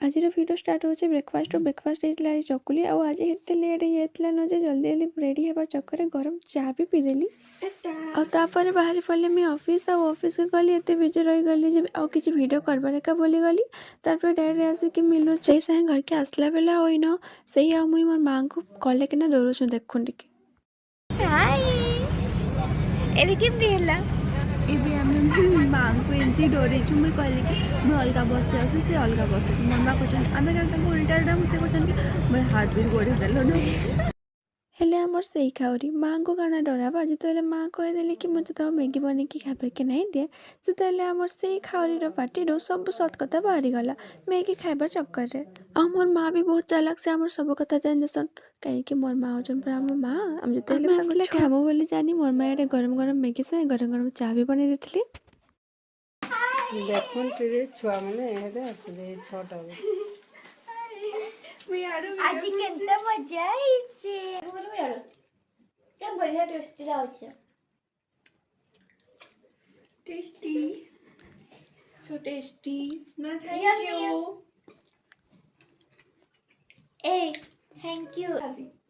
आज video start हो breakfast आज चकुली आज एत लेट होता न जे जल्दी जल्दी रेडी होगा चक्कर गरम चाह भी पीदेली आपर बाहर पड़े मुझे ऑफिस ऑफिस गली एत बिजी रही गली कि वीडियो करबार एका बोली गली तार डायरेक्ट आसिक मिलू से सागे घर के आसला बेला होन से मुई मोर माँ को कले कि डरुँ देखुन टे ଏବେ ଆମେ ମାଆଙ୍କୁ ଏମିତି ଡରେଇଛୁ ମୁଇଁ କହିଲି କି ମୁଁ ଅଲଗା ବସ୍ ଯାଉଛି ସେ ଅଲଗା ବସ୍ ମୋ ମାଆ କହୁଛନ୍ତି ଆମେ ତାଙ୍କୁ ଉଲ୍ଟା ସେ କହୁଛନ୍ତି ମୋର ହାର୍ଟ ବିଟ୍ ବଢ଼େଇ ଦେଲୁନୁ ହେଲେ ଆମର ସେଇ ଖାଉରି ମାଆଙ୍କୁ କାଣା ଡରାବା ଯେତେବେଳେ ମାଆ କହିଦେଲେ कि मुझे तो मैगी बनेकी खाइबार के नहीं दिए ସେତେବେଳେ ଆମର ସେଇ ଖାଉରୀର ପାଟିରୁ ସବୁ ସତ କଥା ବାହାରିଗଲା मैगी खाइबार चक्कर आ मोर माँ भी बहुत चालाक से आमर सब कथा जान देसन कहीं मोर माँ होचन पूरा आम माँ आम जो खामु बोली जानी मोर माँ एडे गरम गरम मैगी से गरम गरम चाह भी बने देथिली देखुन टीवी छुआ माने एदे आसले 6टा आज केनता मजा आइছে बोलू यार क्या बढ़िया टेस्टी लागे tasty so tasty na thank you hey thank you